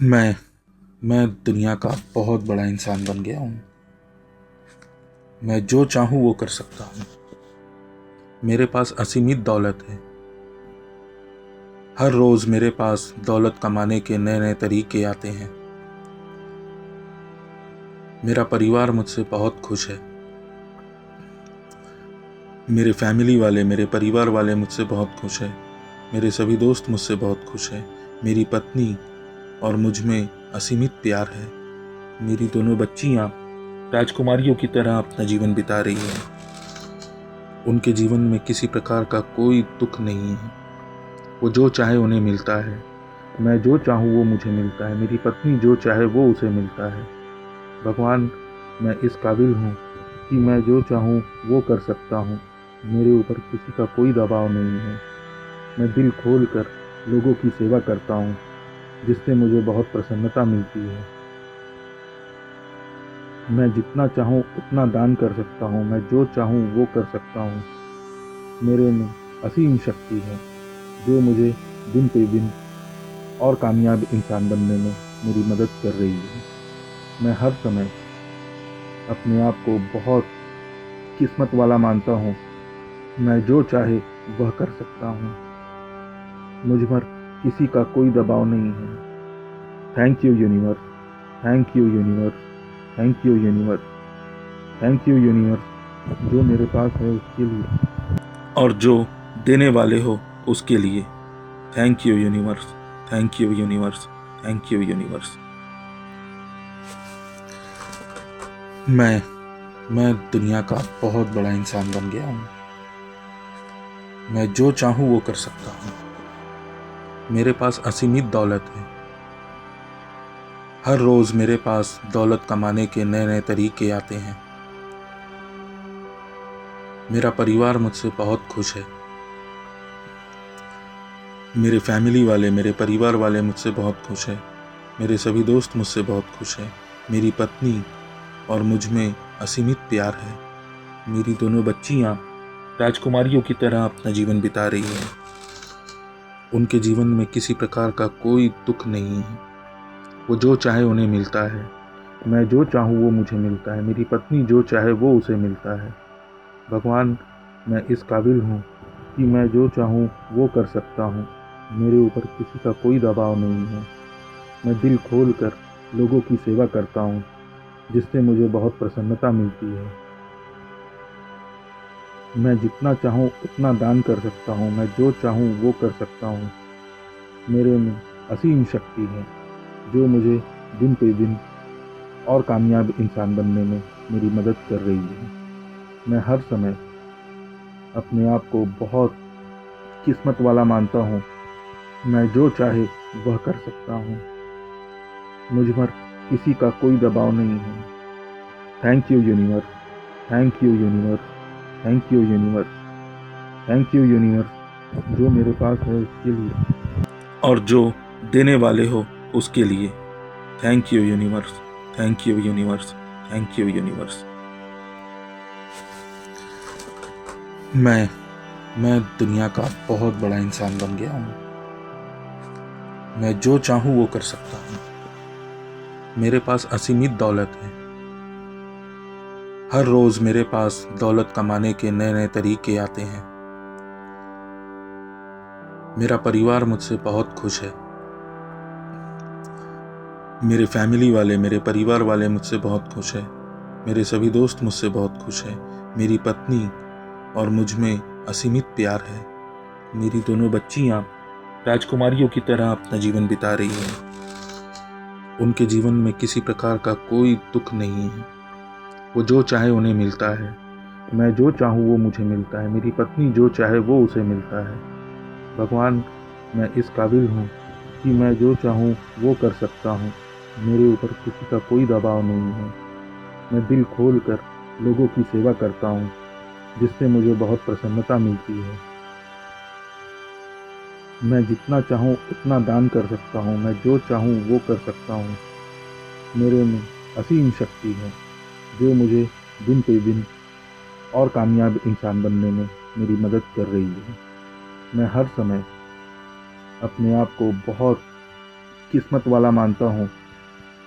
मैं मैं दुनिया का बहुत बड़ा इंसान बन गया हूँ। मैं जो चाहूँ वो कर सकता हूँ। मेरे पास असीमित दौलत है। हर रोज़ मेरे पास दौलत कमाने के नए नए तरीके आते हैं। मेरा परिवार मुझसे बहुत खुश है। मेरे परिवार वाले मुझसे बहुत खुश हैं। मेरे सभी दोस्त मुझसे बहुत खुश हैं। मेरी पत्नी और मुझ में असीमित प्यार है। मेरी दोनों बच्चियाँ राजकुमारियों की तरह अपना जीवन बिता रही हैं। उनके जीवन में किसी प्रकार का कोई दुख नहीं है। वो जो चाहे उन्हें मिलता है। मैं जो चाहूँ वो मुझे मिलता है। मेरी पत्नी जो चाहे वो उसे मिलता है। भगवान, मैं इस काबिल हूँ कि मैं जो चाहूँ वो कर सकता हूँ। मेरे ऊपर किसी का कोई दबाव नहीं है। मैं दिल खोल कर लोगों की सेवा करता हूँ, जिससे मुझे बहुत प्रसन्नता मिलती है। मैं जितना चाहूँ उतना दान कर सकता हूँ। मैं जो चाहूँ वो कर सकता हूँ। मेरे में असीम शक्ति है, जो मुझे दिन पे दिन और कामयाब इंसान बनने में मेरी मदद कर रही है। मैं हर समय अपने आप को बहुत किस्मत वाला मानता हूँ। मैं जो चाहे वह कर सकता हूँ। मुझ पर किसी का कोई दबाव नहीं है। Thank you universe, thank you universe, thank you universe, thank you universe, जो मेरे पास है उसके लिए और जो देने वाले हो उसके लिए। Thank you universe, thank you universe, thank you universe. मैं दुनिया का बहुत बड़ा इंसान बन गया हूँ। मैं जो चाहूँ वो कर सकता हूँ। मेरे पास असीमित दौलत है। हर रोज़ मेरे पास दौलत कमाने के नए नए तरीके आते हैं। मेरा परिवार मुझसे बहुत खुश है। मेरे परिवार वाले मुझसे बहुत खुश हैं। मेरे सभी दोस्त मुझसे बहुत खुश हैं। मेरी पत्नी और मुझ में असीमित प्यार है। मेरी दोनों बच्चियाँ राजकुमारियों की तरह अपना जीवन बिता रही हैं। उनके जीवन में किसी प्रकार का कोई दुख नहीं है। वो जो चाहे उन्हें मिलता है। मैं जो चाहूँ वो मुझे मिलता है। मेरी पत्नी जो चाहे वो उसे मिलता है। भगवान, मैं इस काबिल हूँ कि मैं जो चाहूँ वो कर सकता हूँ। मेरे ऊपर किसी का कोई दबाव नहीं है। मैं दिल खोल कर लोगों की सेवा करता हूँ, जिससे मुझे बहुत प्रसन्नता मिलती है। मैं जितना चाहूँ उतना दान कर सकता हूँ। मैं जो चाहूँ वो कर सकता हूँ। मेरे में असीम शक्ति है, जो मुझे दिन पे दिन और कामयाब इंसान बनने में मेरी मदद कर रही है। मैं हर समय अपने आप को बहुत किस्मत वाला मानता हूँ। मैं जो चाहे वह कर सकता हूँ। मुझ पर किसी का कोई दबाव नहीं है। Thank you universe, thank you universe, thank you universe, thank you universe, जो मेरे पास है उसके लिए और जो देने वाले हो उसके लिए। Thank you universe, thank you universe, thank you universe. मैं दुनिया का बहुत बड़ा इंसान बन गया हूँ। मैं जो चाहूँ वो कर सकता हूँ। मेरे पास असीमित दौलत है। हर रोज़ मेरे पास दौलत कमाने के नए नए तरीके आते हैं। मेरा परिवार मुझसे बहुत खुश है। मेरे परिवार वाले मुझसे बहुत खुश हैं। मेरे सभी दोस्त मुझसे बहुत खुश हैं। मेरी पत्नी और मुझ में असीमित प्यार है। मेरी दोनों बच्चियाँ राजकुमारियों की तरह अपना जीवन बिता रही हैं। उनके जीवन में किसी प्रकार का कोई दुख नहीं है। वो जो चाहे उन्हें मिलता है। मैं जो चाहूँ वो मुझे मिलता है। मेरी पत्नी जो चाहे वो उसे मिलता है। भगवान, मैं इस काबिल हूँ कि मैं जो चाहूँ वो कर सकता हूँ। मेरे ऊपर किसी का कोई दबाव नहीं है। मैं दिल खोल कर लोगों की सेवा करता हूँ, जिससे मुझे बहुत प्रसन्नता मिलती है। मैं जितना चाहूँ उतना दान कर सकता हूँ। मैं जो चाहूँ वो कर सकता हूँ। मेरे में असीम शक्ति है, जो मुझे दिन पे दिन और कामयाब इंसान बनने में मेरी मदद कर रही है। मैं हर समय अपने आप को बहुत किस्मत वाला मानता हूँ।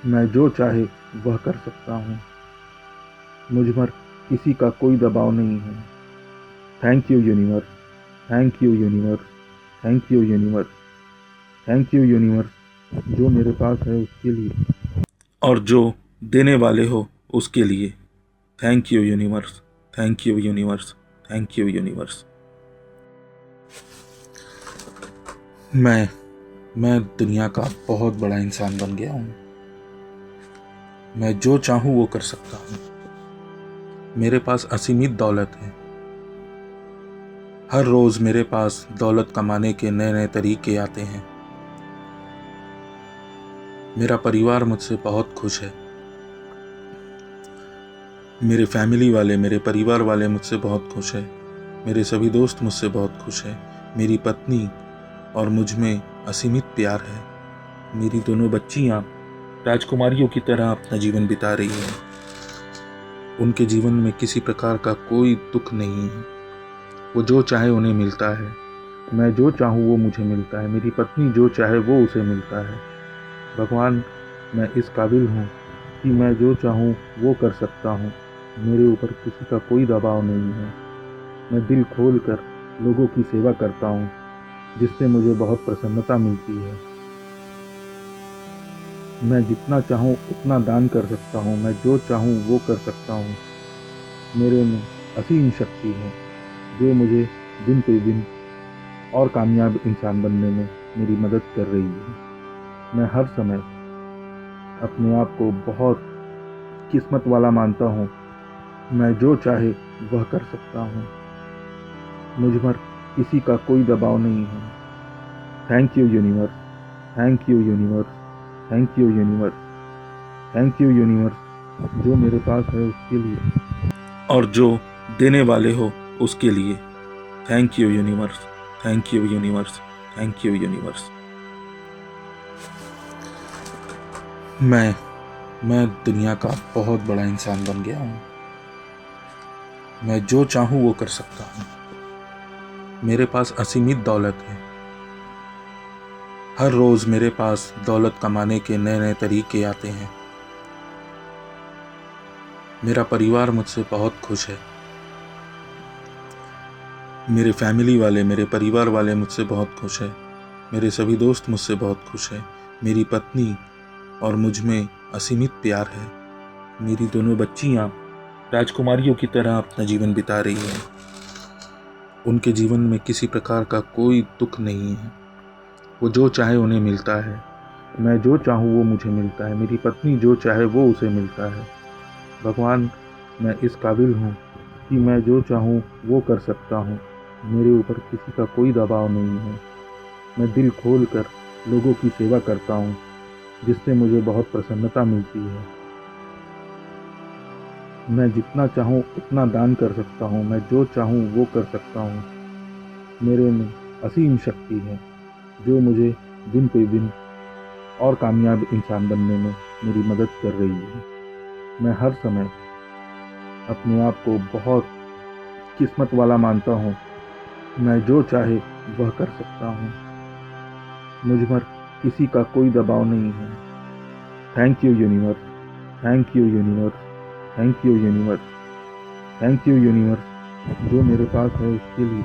मैं जो चाहे वह कर सकता हूँ। मुझ पर किसी का कोई दबाव नहीं है। Thank you universe, thank you universe, thank you universe, thank you universe, जो मेरे पास है उसके लिए और जो देने वाले हो उसके लिए। Thank you universe, thank you universe, thank you universe. मैं दुनिया का बहुत बड़ा इंसान बन गया हूँ। मैं जो चाहूँ वो कर सकता हूँ। मेरे पास असीमित दौलत है। हर रोज़ मेरे पास दौलत कमाने के नए नए तरीके आते हैं। मेरा परिवार मुझसे बहुत खुश है। मेरे फैमिली वाले, मेरे परिवार वाले मुझसे बहुत खुश है। मेरे सभी दोस्त मुझसे बहुत खुश है। मेरी पत्नी और मुझ में असीमित प्यार है। मेरी दोनों बच्चियाँ राजकुमारियों की तरह अपना जीवन बिता रही हैं। उनके जीवन में किसी प्रकार का कोई दुख नहीं है। वो जो चाहे उन्हें मिलता है। मैं जो चाहूँ वो मुझे मिलता है। मेरी पत्नी जो चाहे वो उसे मिलता है। भगवान, मैं इस काबिल हूँ कि मैं जो चाहूँ वो कर सकता हूँ। मेरे ऊपर किसी का कोई दबाव नहीं है। मैं दिल खोल कर लोगों की सेवा करता हूँ, जिससे मुझे बहुत प्रसन्नता मिलती है। मैं जितना चाहूँ उतना दान कर सकता हूँ। मैं जो चाहूँ वो कर सकता हूँ। मेरे में असीम शक्ति है, जो मुझे दिन पे दिन और कामयाब इंसान बनने में मेरी मदद कर रही है। मैं हर समय अपने आप को बहुत किस्मत वाला मानता हूँ। मैं जो चाहे वह कर सकता हूँ। मुझ पर किसी का कोई दबाव नहीं है। Thank you universe, thank you universe, thank you universe, thank you universe, जो मेरे पास है उसके लिए और जो देने वाले हो उसके लिए। Thank you universe, thank you universe, thank you universe. मैं दुनिया का बहुत बड़ा इंसान बन गया हूँ। मैं जो चाहूँ वो कर सकता हूँ। मेरे पास असीमित दौलत है। हर रोज़ मेरे पास दौलत कमाने के नए नए तरीके आते हैं। मेरा परिवार मुझसे बहुत खुश है। मेरे फैमिली वाले, मेरे परिवार वाले मुझसे बहुत खुश है। मेरे सभी दोस्त मुझसे बहुत खुश है। मेरी पत्नी और मुझ में असीमित प्यार है। मेरी दोनों बच्चियाँ राजकुमारियों की तरह अपना जीवन बिता रही हैं। उनके जीवन में किसी प्रकार का कोई दुख नहीं है। वो जो चाहे उन्हें मिलता है। मैं जो चाहूँ वो मुझे मिलता है। मेरी पत्नी जो चाहे वो उसे मिलता है। भगवान, मैं इस काबिल हूँ कि मैं जो चाहूँ वो कर सकता हूँ। मेरे ऊपर किसी का कोई दबाव नहीं है। मैं दिल खोल कर लोगों की सेवा करता हूँ, जिससे मुझे बहुत प्रसन्नता मिलती है। मैं जितना चाहूँ उतना दान कर सकता हूँ। मैं जो चाहूँ वो कर सकता हूँ। मेरे में असीम शक्ति है, जो मुझे दिन पे दिन और कामयाब इंसान बनने में मेरी मदद कर रही है। मैं हर समय अपने आप को बहुत किस्मत वाला मानता हूँ। मैं जो चाहे वह कर सकता हूँ। मुझ पर किसी का कोई दबाव नहीं है। Thank you universe, thank you universe, thank you universe, thank you universe, जो मेरे पास है उसके लिए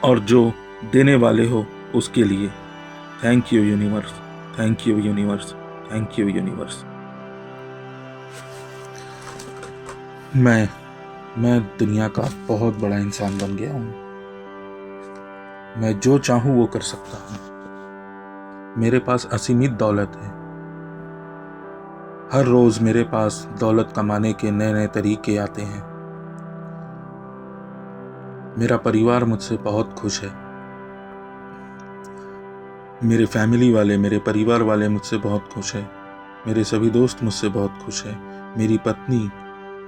और जो देने वाले हो उसके लिए। Thank you universe, thank you universe, thank you universe. मैं दुनिया का बहुत बड़ा इंसान बन गया हूँ। मैं जो चाहूँ वो कर सकता हूँ। मेरे पास असीमित दौलत है। हर रोज़ मेरे पास दौलत कमाने के नए नए तरीके आते हैं। मेरा परिवार मुझसे बहुत खुश है। मेरे फैमिली वाले, मेरे परिवार वाले मुझसे बहुत खुश है। मेरे सभी दोस्त मुझसे बहुत खुश है। मेरी पत्नी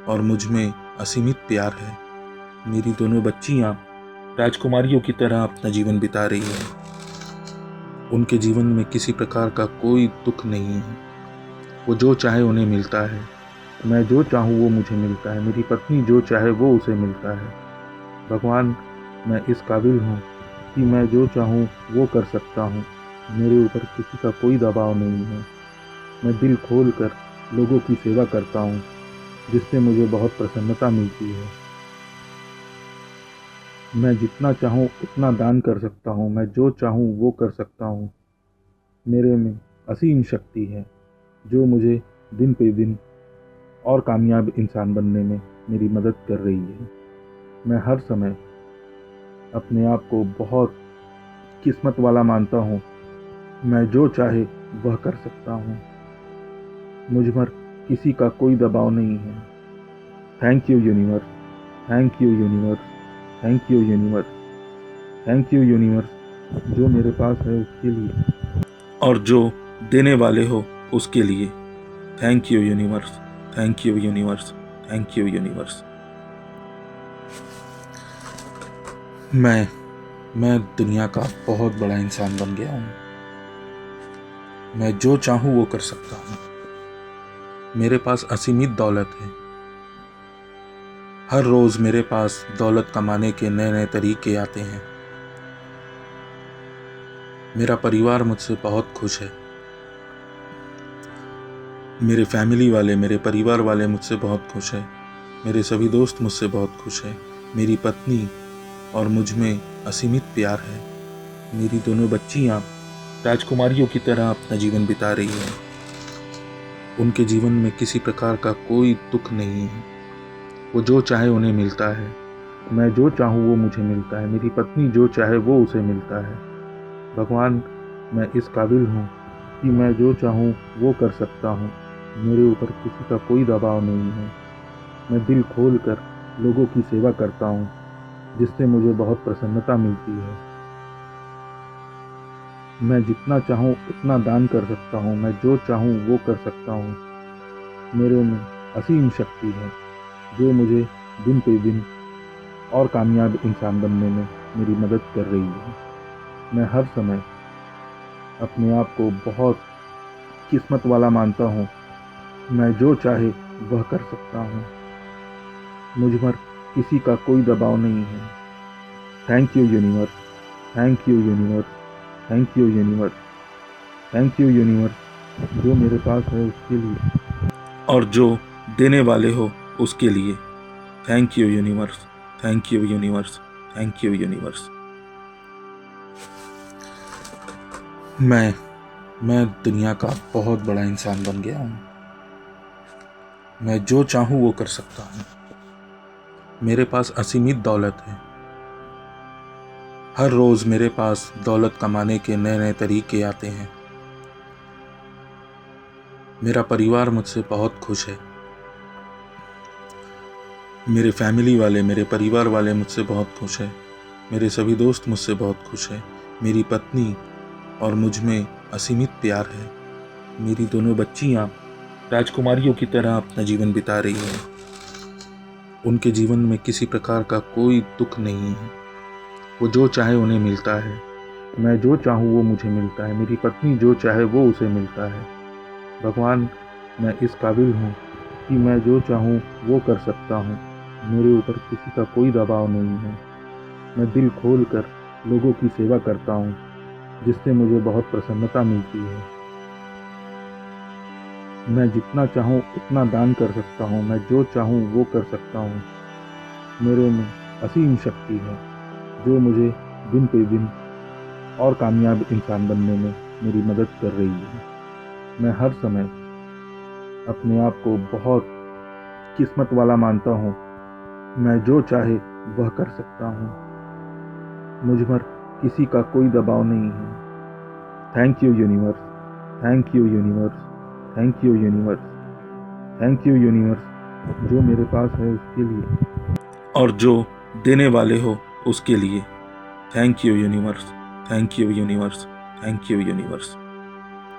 और मुझ में असीमित प्यार है। मेरी दोनों बच्चियाँ राजकुमारियों की तरह अपना जीवन बिता रही हैं। उनके जीवन में किसी प्रकार का कोई दुख नहीं है। वो जो चाहे उन्हें मिलता है। मैं जो चाहूँ वो मुझे मिलता है। मेरी पत्नी जो चाहे वो उसे मिलता है। भगवान, मैं इस काबिल हूँ कि मैं जो चाहूँ वो कर सकता हूँ। मेरे ऊपर किसी का कोई दबाव नहीं है। मैं दिल खोल कर लोगों की सेवा करता हूँ, जिससे मुझे बहुत प्रसन्नता मिलती है। मैं जितना चाहूँ उतना दान कर सकता हूँ, मैं जो चाहूँ वो कर सकता हूँ। मेरे में असीम शक्ति है, जो मुझे दिन पे दिन और कामयाब इंसान बनने में मेरी मदद कर रही है। मैं हर समय अपने आप को बहुत किस्मत वाला मानता हूँ। मैं जो चाहे वह कर सकता हूँ। मुझ पर किसी का कोई दबाव नहीं है। Thank you universe, thank you universe, thank you universe, thank you universe. जो मेरे पास है उसके लिए और जो देने वाले हो उसके लिए। Thank you universe, thank you universe, thank you universe. मैं दुनिया का बहुत बड़ा इंसान बन गया हूँ। मैं जो चाहूँ वो कर सकता हूँ। मेरे पास असीमित दौलत है। हर रोज़ मेरे पास दौलत कमाने के नए नए तरीके आते हैं। मेरा परिवार मुझसे बहुत खुश है। मेरे फैमिली वाले, मेरे परिवार वाले मुझसे बहुत खुश हैं। मेरे सभी दोस्त मुझसे बहुत खुश हैं। मेरी पत्नी और मुझ में असीमित प्यार है। मेरी दोनों बच्चियाँ राजकुमारियों की तरह अपना जीवन बिता रही हैं। उनके जीवन में किसी प्रकार का कोई दुख नहीं है। वो जो चाहे उन्हें मिलता है। मैं जो चाहूँ वो मुझे मिलता है। मेरी पत्नी जो चाहे वो उसे मिलता है। भगवान, मैं इस काबिल हूँ कि मैं जो चाहूँ वो कर सकता हूँ। मेरे ऊपर किसी का कोई दबाव नहीं है। मैं दिल खोल कर लोगों की सेवा करता हूँ, जिससे मुझे बहुत प्रसन्नता मिलती है। मैं जितना चाहूँ उतना दान कर सकता हूँ, मैं जो चाहूँ वो कर सकता हूँ। मेरे में असीम शक्ति है, जो मुझे दिन पे दिन और कामयाब इंसान बनने में मेरी मदद कर रही है। मैं हर समय अपने आप को बहुत किस्मत वाला मानता हूँ। मैं जो चाहे वह कर सकता हूँ। मुझ पर किसी का कोई दबाव नहीं है। Thank you universe, thank you universe, thank you universe, thank you universe. जो मेरे पास है उसके लिए और जो देने वाले हो उसके लिए। Thank you universe, thank you universe, thank you universe. मैं दुनिया का बहुत बड़ा इंसान बन गया हूँ। मैं जो चाहूँ वो कर सकता हूँ। मेरे पास असीमित दौलत है। हर रोज़ मेरे पास दौलत कमाने के नए नए तरीके आते हैं। मेरा परिवार मुझसे बहुत खुश है। मेरे फैमिली वाले, मेरे परिवार वाले मुझसे बहुत खुश हैं। मेरे सभी दोस्त मुझसे बहुत खुश हैं। मेरी पत्नी और मुझ में असीमित प्यार है। मेरी दोनों बच्चियाँ राजकुमारियों की तरह अपना जीवन बिता रही हैं। उनके जीवन में किसी प्रकार का कोई दुख नहीं है। वो जो चाहे उन्हें मिलता है। मैं जो चाहूँ वो मुझे मिलता है। मेरी पत्नी जो चाहे वो उसे मिलता है। भगवान, मैं इस काबिल हूँ कि मैं जो चाहूँ वो कर सकता हूँ। मेरे ऊपर किसी का कोई दबाव नहीं है। मैं दिल खोल कर लोगों की सेवा करता हूँ, जिससे मुझे बहुत प्रसन्नता मिलती है। मैं जितना चाहूँ उतना दान कर सकता हूँ, मैं जो चाहूँ वो कर सकता हूँ। मेरे में असीम शक्ति है, जो मुझे दिन पे दिन और कामयाब इंसान बनने में मेरी मदद कर रही है। मैं हर समय अपने आप को बहुत किस्मत वाला मानता हूँ। मैं जो चाहे वह कर सकता हूँ। मुझ पर किसी का कोई दबाव नहीं है। Thank you universe, thank you universe, thank you universe, thank you universe. जो मेरे पास है उसके लिए और जो देने वाले हो उसके लिए। Thank you universe, thank you universe, thank you universe.